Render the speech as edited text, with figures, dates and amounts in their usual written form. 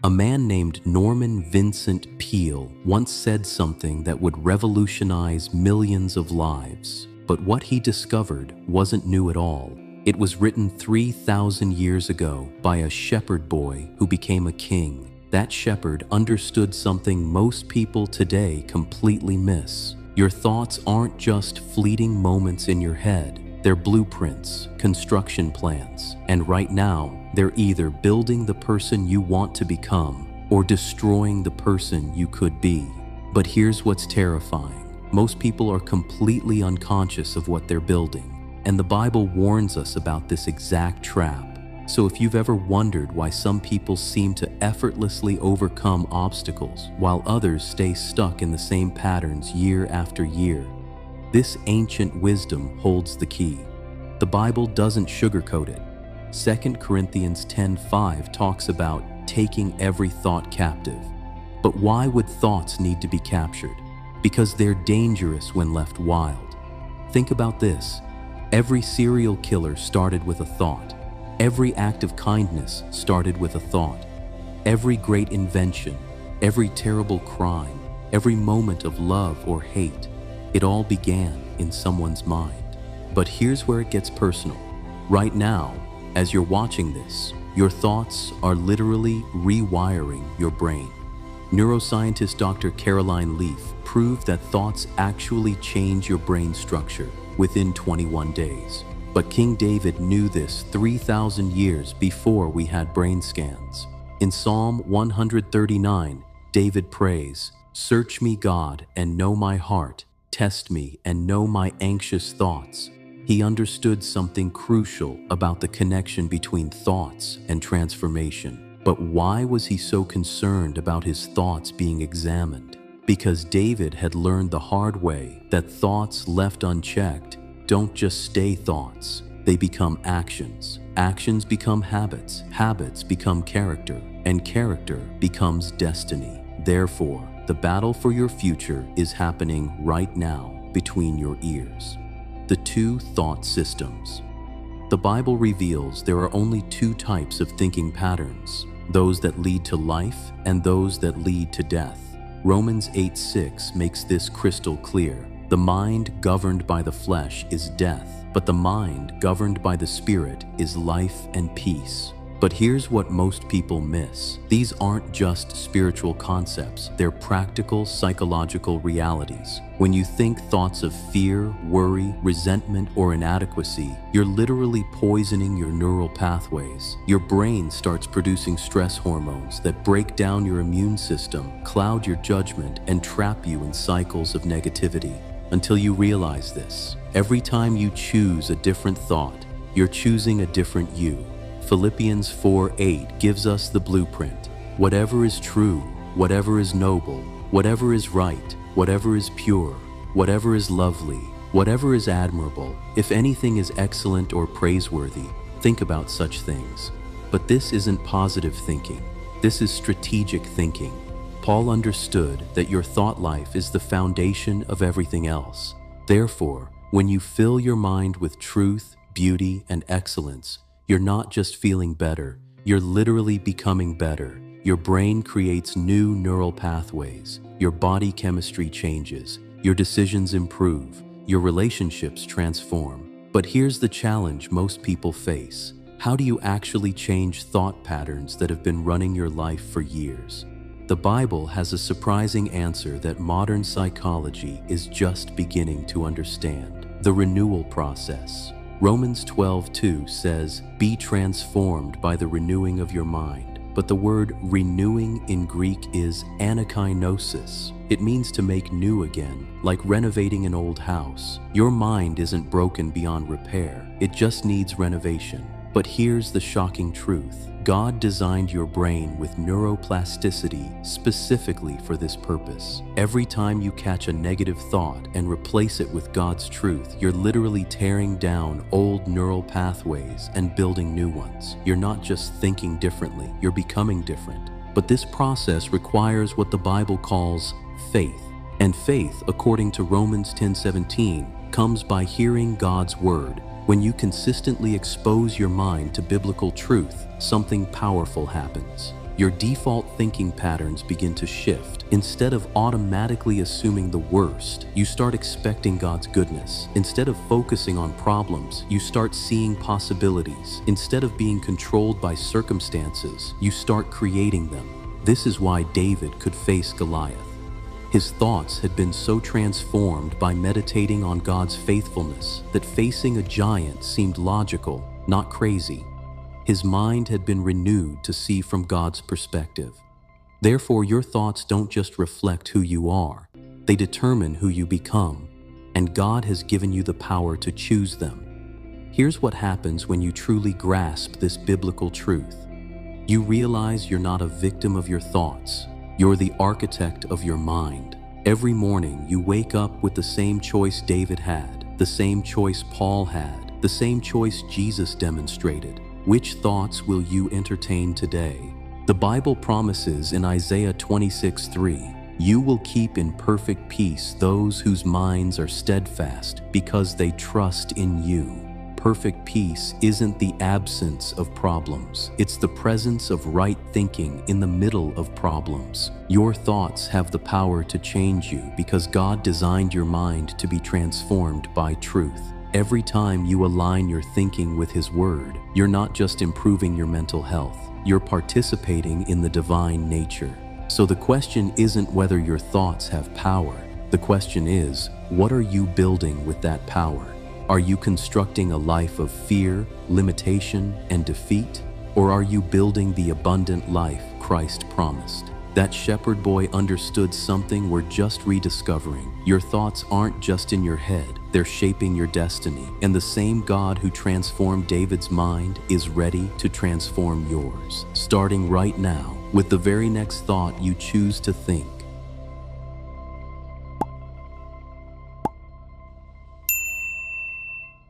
A man named Norman Vincent Peale once said something that would revolutionize millions of lives. But what he discovered wasn't new at all. It was written 3,000 years ago by a shepherd boy who became a king. That shepherd understood something most people today completely miss. Your thoughts aren't just fleeting moments in your head. They're blueprints, construction plans, and right now, they're either building the person you want to become or destroying the person you could be. But here's what's terrifying. Most people are completely unconscious of what they're building, and the Bible warns us about this exact trap. So if you've ever wondered why some people seem to effortlessly overcome obstacles while others stay stuck in the same patterns year after year, this ancient wisdom holds the key. The Bible doesn't sugarcoat it. 2 Corinthians 10:5 talks about taking every thought captive. But why would thoughts need to be captured? Because they're dangerous when left wild. Think about this. Every serial killer started with a thought. Every act of kindness started with a thought. Every great invention, every terrible crime, every moment of love or hate, it all began in someone's mind. But here's where it gets personal. Right now, as you're watching this, your thoughts are literally rewiring your brain. Neuroscientist Dr. Caroline Leaf proved that thoughts actually change your brain structure within 21 days. But King David knew this 3,000 years before we had brain scans. In Psalm 139, David prays, "Search me, God, and know my heart. Test me and know my anxious thoughts." He understood something crucial about the connection between thoughts and transformation. But why was he so concerned about his thoughts being examined? Because David had learned the hard way that thoughts left unchecked don't just stay thoughts, they become actions. Actions become habits, habits become character, and character becomes destiny. Therefore, the battle for your future is happening right now between your ears. The two thought systems. The Bible reveals there are only two types of thinking patterns, those that lead to life and those that lead to death. Romans 8:6 makes this crystal clear. The mind governed by the flesh is death, but the mind governed by the Spirit is life and peace. But here's what most people miss. These aren't just spiritual concepts, they're practical psychological realities. When you think thoughts of fear, worry, resentment, or inadequacy, you're literally poisoning your neural pathways. Your brain starts producing stress hormones that break down your immune system, cloud your judgment, and trap you in cycles of negativity. Until you realize this, every time you choose a different thought, you're choosing a different you. Philippians 4:8 gives us the blueprint. Whatever is true, whatever is noble, whatever is right, whatever is pure, whatever is lovely, whatever is admirable, if anything is excellent or praiseworthy, think about such things. But this isn't positive thinking. This is strategic thinking. Paul understood that your thought life is the foundation of everything else. Therefore, when you fill your mind with truth, beauty, and excellence, you're not just feeling better, you're literally becoming better. Your brain creates new neural pathways, your body chemistry changes, your decisions improve, your relationships transform. But here's the challenge most people face. How do you actually change thought patterns that have been running your life for years? The Bible has a surprising answer that modern psychology is just beginning to understand: the renewal process. Romans 12:2 says, "Be transformed by the renewing of your mind." But the word renewing in Greek is anakainosis. It means to make new again, like renovating an old house. Your mind isn't broken beyond repair, it just needs renovation. But here's the shocking truth. God designed your brain with neuroplasticity specifically for this purpose. Every time you catch a negative thought and replace it with God's truth, you're literally tearing down old neural pathways and building new ones. You're not just thinking differently, you're becoming different. But this process requires what the Bible calls faith. And faith, according to Romans 10:17, comes by hearing God's word. When you consistently expose your mind to biblical truth, something powerful happens. your default thinking patterns begin to shift. Instead of automatically assuming the worst, you start expecting God's goodness. Instead of focusing on problems, you start seeing possibilities. Instead of being controlled by circumstances, you start creating them. This is why David could face Goliath. His thoughts had been so transformed by meditating on God's faithfulness that facing a giant seemed logical, not crazy. His mind had been renewed to see from God's perspective. Therefore, your thoughts don't just reflect who you are, they determine who you become, and God has given you the power to choose them. Here's what happens when you truly grasp this biblical truth. You realize you're not a victim of your thoughts, you're the architect of your mind. Every morning, you wake up with the same choice David had, the same choice Paul had, the same choice Jesus demonstrated. Which thoughts will you entertain today? The Bible promises in Isaiah 26:3, "You will keep in perfect peace those whose minds are steadfast because they trust in you." Perfect peace isn't the absence of problems. It's the presence of right thinking in the middle of problems. Your thoughts have the power to change you because God designed your mind to be transformed by truth. Every time you align your thinking with His Word, you're not just improving your mental health, you're participating in the divine nature. So the question isn't whether your thoughts have power. The question is, what are you building with that power? Are you constructing a life of fear, limitation, and defeat? Or are you building the abundant life Christ promised? That shepherd boy understood something we're just rediscovering. Your thoughts aren't just in your head, they're shaping your destiny. And the same God who transformed David's mind is ready to transform yours. Starting right now, with the very next thought you choose to think.